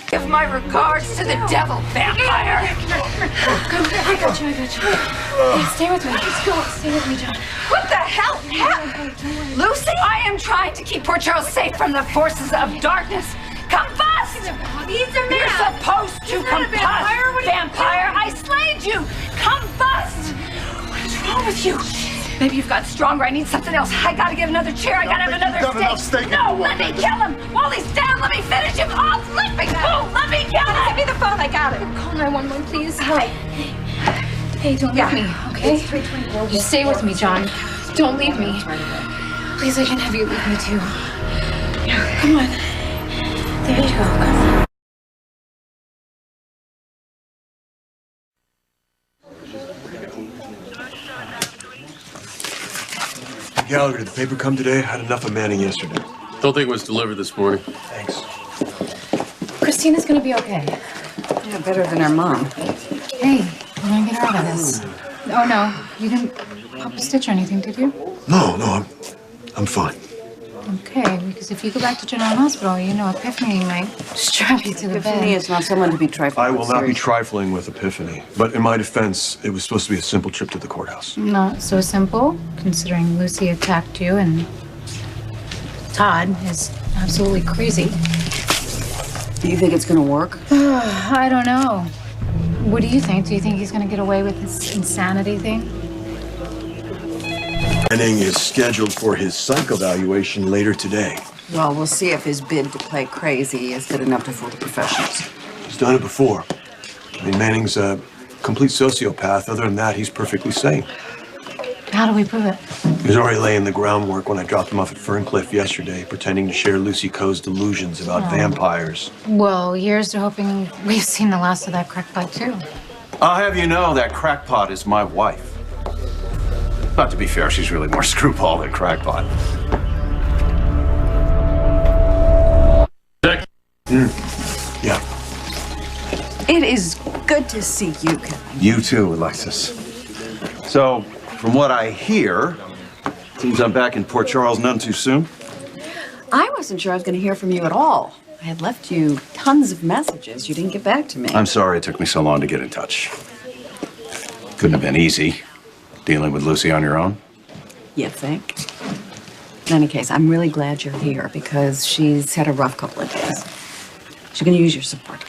Give my regards to the devil, vampire! Come, I got you. Hey, stay with me. Let's go. Stay with me, John. What the hell happened? Lucy? I am trying to keep Port Charles safe from the forces of darkness. Combust! He's a man. You're supposed to combust, vampire! I slayed you! Combust! What is wrong with you? Maybe you've got stronger. I need something else. I gotta get another chair. I gotta have another steak. No, let me kill him. While he's down, let me finish him off. Let me kill him. Give me the phone. I got it. Call 911, please. Hi. Hey, don't leave me, okay? It's 324. You stay with me, John. Don't leave me. Please, I can't have you leave me too. Come on. There you go. Come on. Gallagher, did the paper come today? I had enough of Manning yesterday. Don't think it was delivered this morning. Thanks. Christina's gonna be okay. Yeah, better than her mom. Hey, we're gonna get her out of this. Oh no, you didn't pop a stitch or anything, did you? No, I'm fine. Okay, because if you go back to General Hospital, you know Epiphany might strap you to the bed. Epiphany is not someone to be trifling I will with, not be seriously. trifling with Epiphany. But in my defense, it was supposed to be a simple trip to the courthouse. Not so simple, considering Lucy attacked you and Todd is absolutely crazy. Do you think it's gonna work? I don't know. What do you think? Do you think he's gonna get away with this insanity thing? Manning is scheduled for his psych evaluation later today. Well, we'll see if his bid to play crazy is good enough to fool the professionals. He's done it before. I mean, Manning's a complete sociopath. Other than that, he's perfectly sane. How do we prove it? He was already laying the groundwork when I dropped him off at Ferncliff yesterday, pretending to share Lucy Coe's delusions about vampires. Well, here's to hoping we've seen the last of that crackpot, too. I'll have you know that crackpot is my wife. But to be fair, she's really more screwball than crackpot. Yeah. It is good to see you, Kevin. You too, Alexis. So, from what I hear, seems I'm back in Port Charles none too soon. I wasn't sure I was going to hear from you at all. I had left you tons of messages. You didn't get back to me. I'm sorry it took me so long to get in touch. Couldn't have been easy, dealing with Lucy on your own. You think? In any case, I'm really glad you're here because she's had a rough couple of days. She's going to use your support.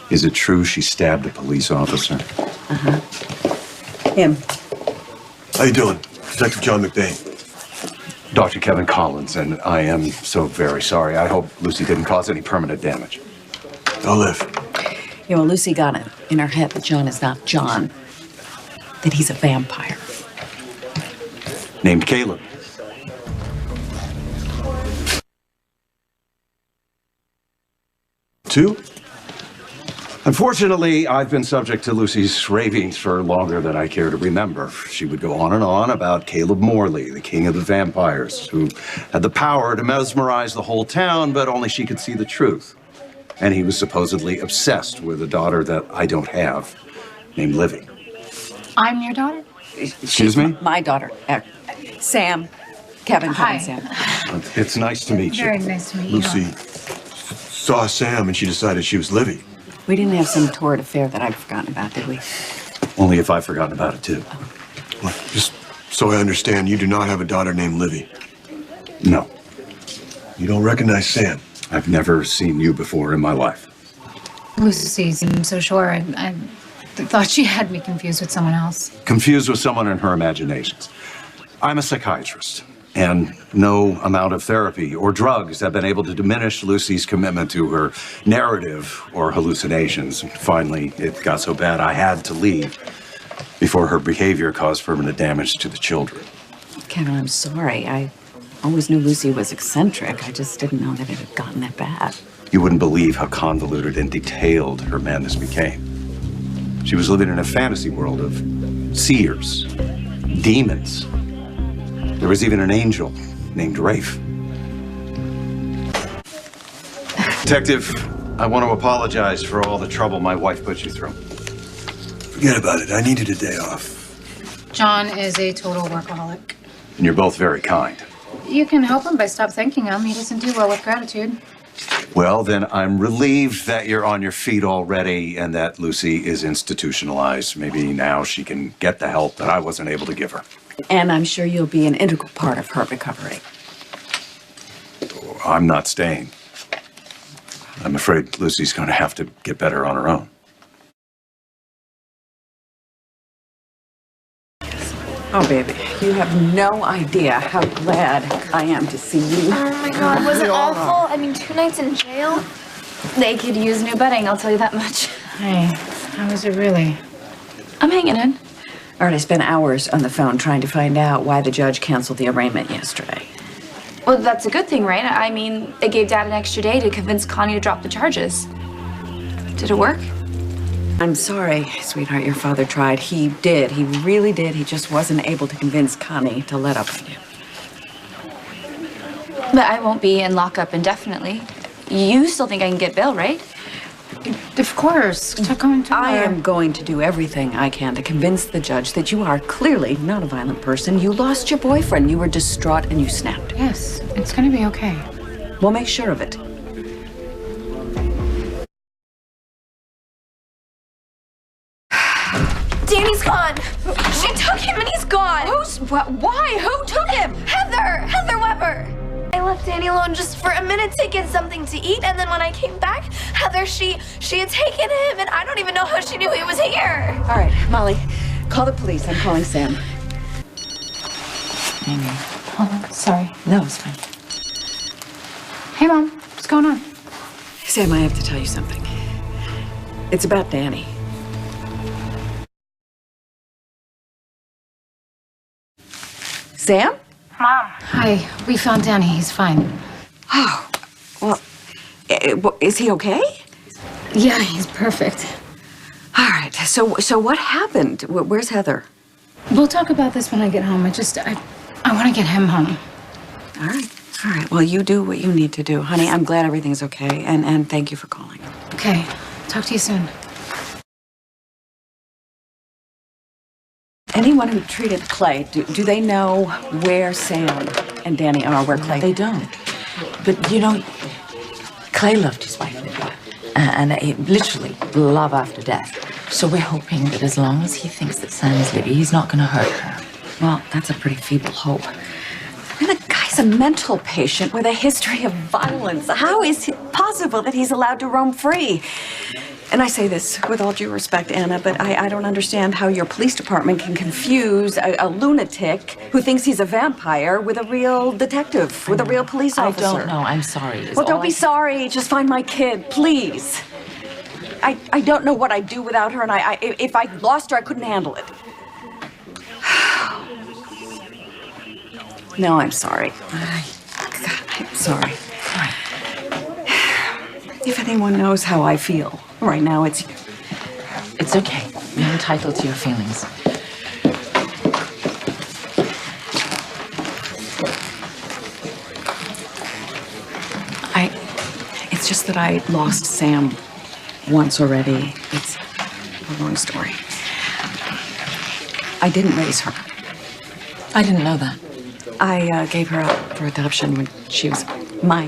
Is it true she stabbed a police officer? Him. How you doing? Detective John McBain. Dr. Kevin Collins, and I am so very sorry. I hope Lucy didn't cause any permanent damage. I'll live. You know, Lucy got it in her head that John is not John, that he's a vampire. Named Caleb. Two? Unfortunately, I've been subject to Lucy's ravings for longer than I care to remember. She would go on and on about Caleb Morley, the king of the vampires, who had the power to mesmerize the whole town, but only she could see the truth. And he was supposedly obsessed with a daughter that I don't have, named Livy. I'm your daughter? Excuse me? My daughter, Sam. Kevin Hi. Sam. It's nice to meet you. Very nice to meet you. Lucy saw Sam and she decided she was Livy. We didn't have some torrid affair that I've forgotten about, did we? Only if I've forgotten about it, too. Well, just so I understand, you do not have a daughter named Livy. No, You don't recognize Sam. I've never seen you before in my life. Lucy seemed so sure. I thought she had me confused with someone else. Confused with someone in her imaginations. I'm a psychiatrist, and no amount of therapy or drugs have been able to diminish Lucy's commitment to her narrative or hallucinations. And finally, it got so bad I had to leave before her behavior caused permanent damage to the children. Kevin, I'm sorry. I always knew Lucy was eccentric. I just didn't know that it had gotten that bad. You wouldn't believe how convoluted and detailed her madness became. She was living in a fantasy world of seers, demons. There was even an angel named Rafe. Detective, I want to apologize for all the trouble my wife put you through. Forget about it. I needed a day off. John is a total workaholic. And you're both very kind. You can help him by stop thanking him. He doesn't do well with gratitude. Well, then I'm relieved that you're on your feet already and that Lucy is institutionalized. Maybe now she can get the help that I wasn't able to give her. And I'm sure you'll be an integral part of her recovery. I'm not staying. I'm afraid Lucy's going to have to get better on her own. Oh, baby, you have no idea how glad I am to see you. Oh my God, was it awful? I mean, 2 nights in jail? They could use new bedding, I'll tell you that much. Hey, how was it really? I'm hanging in. All right, I spent hours on the phone trying to find out why the judge canceled the arraignment yesterday. Well, that's a good thing, right? I mean, it gave Dad an extra day to convince Connie to drop the charges. Did it work? I'm sorry, sweetheart, your father tried. He did. He really did. He just wasn't able to convince Connie to let up on you. But I won't be in lockup indefinitely. You still think I can get bail, right? Of course. I am going to do everything I can to convince the judge that you are clearly not a violent person. You lost your boyfriend. You were distraught and you snapped. Yes, it's gonna be okay. We'll make sure of it. Danny's gone. She took him and he's gone. Why? Who took him? Heather Weber. I left Danny alone just for a minute to get something to eat, and then when I came back, Heather, she had taken him, and I don't even know how she knew he was here. All right, Molly, call the police. I'm calling Sam. Amy. Oh, sorry. No, it's fine. Hey, Mom. What's going on? Sam, I have to tell you something. It's about Danny. Sam? Mom. Hi. We found Danny. He's fine. Oh, well, is he okay? Yeah, he's perfect. All right, so what happened? Where's Heather? We'll talk about this when I get home. I want to get him home. All right. Well, you do what you need to do. Honey, I'm glad everything's okay, and thank you for calling. Okay. Talk to you soon. Anyone who treated Clay, do they know where Sam and Danny are, where Clay? They don't. But, you know, Clay loved his wife, Lydia. And literally, love after death. So we're hoping that as long as he thinks that Sam's Libby, he's not going to hurt her. Well, that's a pretty feeble hope. I mean, the guy's a mental patient with a history of violence. How is it possible that he's allowed to roam free? And I say this with all due respect, Anna, but I don't understand how your police department can confuse a lunatic who thinks he's a vampire with a real detective, with a real police officer. I don't know. I'm sorry. Well, don't be sorry. Just find my kid, please. I don't know what I'd do without her, and if I lost her, I couldn't handle it. No, I'm sorry. I'm sorry. If anyone knows how I feel right now, it's you. It's okay. You're entitled to your feelings. It's just that I lost Sam once already. It's a long story. I didn't raise her. I didn't know that. I gave her up for adoption when she was... My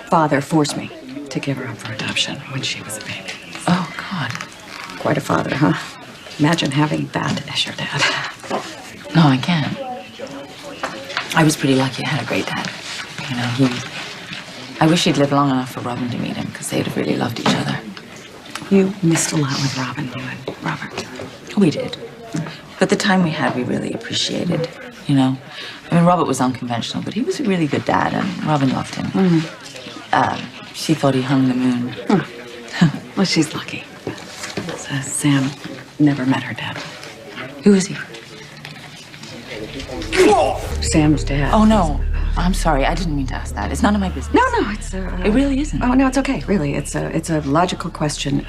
father forced me to give her up for adoption when she was a baby. Oh, God. Quite a father, huh? Imagine having that as your dad. No, I can't. I was pretty lucky I had a great dad. You know, I wish he'd lived long enough for Robin to meet him, because they'd have really loved each other. You missed a lot with Robin, you and Robert. We did. But the time we had, we really appreciated, you know? I mean, Robert was unconventional, but he was a really good dad, and Robin loved him. She thought he hung the moon. Well, she's lucky. Sam never met her dad. Who is he? Sam's dad. Oh, no. I'm sorry. I didn't mean to ask that. It's none of my business. No, it's It really isn't. Oh no, it's okay. Really, it's a logical question.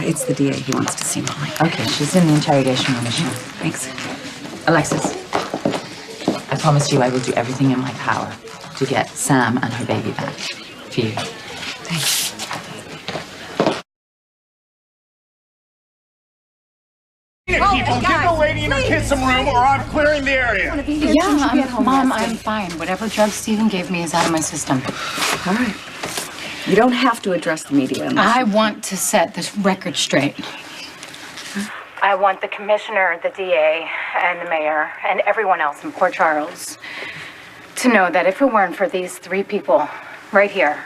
It's the DA. He wants to see Molly. Okay, she's in the interrogation room. Thanks. Alexis, I promise you I will do everything in my power to get Sam and her baby back for you. Thanks. People, give the lady in her kids some room or I'm clearing the area. Mom, I'm fine. Whatever drug Stephen gave me is out of my system. All right. You don't have to address the media. I want to set this record straight. I want the commissioner, the DA, and the mayor, and everyone else in Port Charles to know that if it weren't for these three people right here,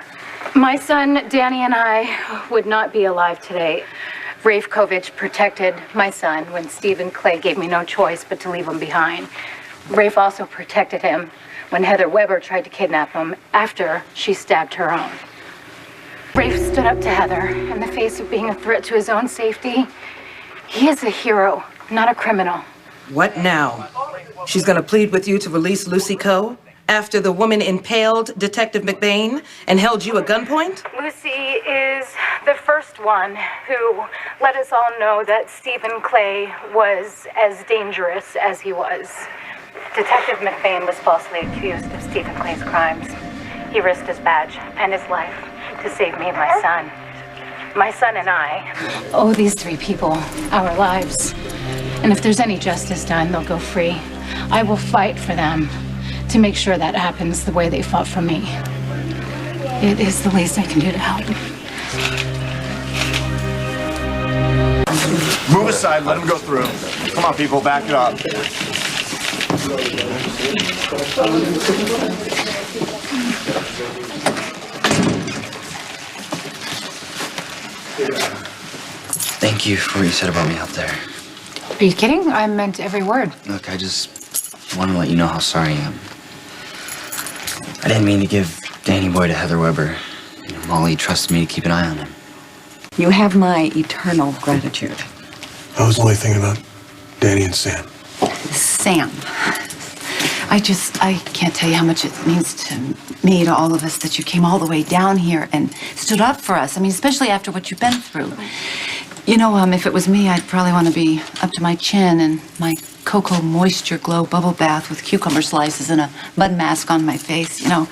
my son, Danny, and I would not be alive today. Rafe Kovich protected my son when Stephen Clay gave me no choice but to leave him behind. Rafe also protected him when Heather Weber tried to kidnap him after she stabbed her own. Rafe stood up to Heather in the face of being a threat to his own safety. He is a hero, not a criminal. What now? She's gonna plead with you to release Lucy Coe after the woman impaled Detective McBain and held you at gunpoint? Lucy is the first one who let us all know that Stephen Clay was as dangerous as he was. Detective McBain was falsely accused of Stephen Clay's crimes. He risked his badge and his life to save me and my son. My son and I owe these three people our lives. And if there's any justice done, they'll go free. I will fight for them to make sure that happens the way they fought for me. It is the least I can do to help. Move aside, let him go through. Come on, people, back it up. Thank you for what you said about me out there. Are you kidding? I meant every word. Look, I just want to let you know how sorry I am. I didn't mean to give Danny Boy to Heather Weber. Molly trusted me to keep an eye on him. You have my eternal gratitude. I was only thinking about Danny and Sam. Sam. I can't tell you how much it means to me, to all of us, that you came all the way down here and stood up for us. I mean, especially after what you've been through. You know, if it was me, I'd probably want to be up to my chin in my Cocoa Moisture Glow bubble bath with cucumber slices and a mud mask on my face, you know.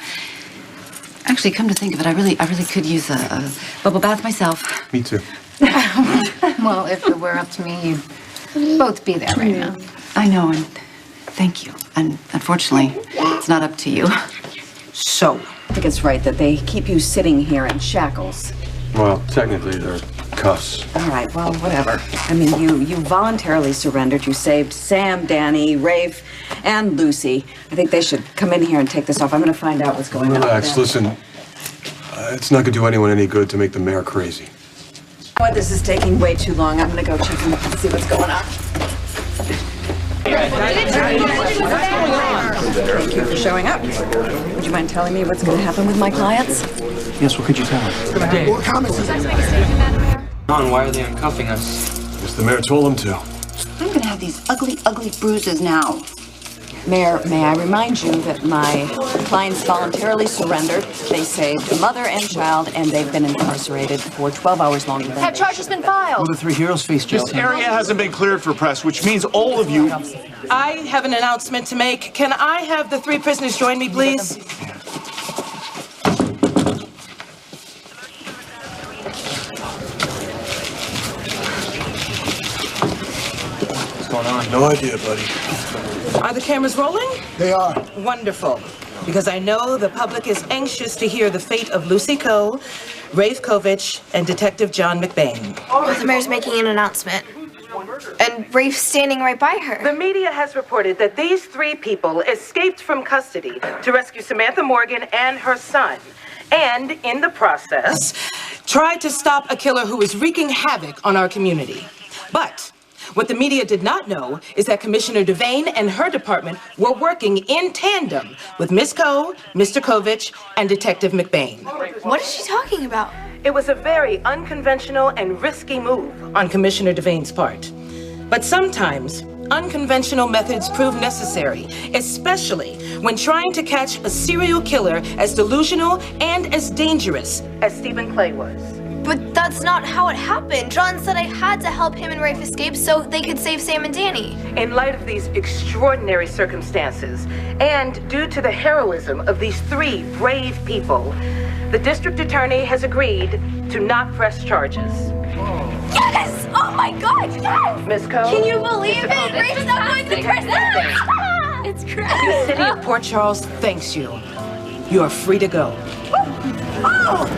Actually, come to think of it, I really could use a bubble bath myself. Me too. Well, if it were up to me, you'd both be there right now. I know, and thank you. And unfortunately, it's not up to you. So, I think it's right that they keep you sitting here in shackles. Well, technically, they're cuffs. All right, well, whatever. I mean, you voluntarily surrendered. You saved Sam, Danny, Rafe, and Lucy. I think they should come in here and take this off. I'm going to find out what's going on. Relax, listen. It's not going to do anyone any good to make the mayor crazy. Boy, this is taking way too long. I'm going to go check and see what's going on. Thank you for showing up. Would you mind telling me what's going to happen with my clients? Yes, what could you tell us? John, why are they uncuffing us? Guess the mayor told them to. I'm going to have these ugly, ugly bruises now. Mayor, may I remind you that my clients voluntarily surrendered. They saved a mother and child, and they've been incarcerated for 12 hours longer than That charge has been filed. Well, the three heroes face jail This time. area hasn't been cleared for press, which means all of you... I have an announcement to make. Can I have the three prisoners join me, please? What's going on? No idea, buddy. Are the cameras rolling? They are. Wonderful. Because I know the public is anxious to hear the fate of Lucy Coe, Rafe Kovich, and Detective John McBain. The mayor's making an announcement. And Rafe's standing right by her. The media has reported that these three people escaped from custody to rescue Samantha Morgan and her son, and in the process, tried to stop a killer who was wreaking havoc on our community. But what the media did not know is that Commissioner Devane and her department were working in tandem with Miss Coe, Mr. Kovich, and Detective McBain. What is she talking about? It was a very unconventional and risky move on Commissioner Devane's part. But sometimes, unconventional methods prove necessary, especially when trying to catch a serial killer as delusional and as dangerous as Stephen Clay was. But that's not how it happened. John said I had to help him and Rafe escape so they could save Sam and Danny. In light of these extraordinary circumstances, and due to the heroism of these three brave people, the district attorney has agreed to not press charges. Yes! Oh my my God, yes! Miss Coe? Can you believe it? Rachel's not going to the prison. It's great. The city of Port Charles thanks you. You are free to go. Oh!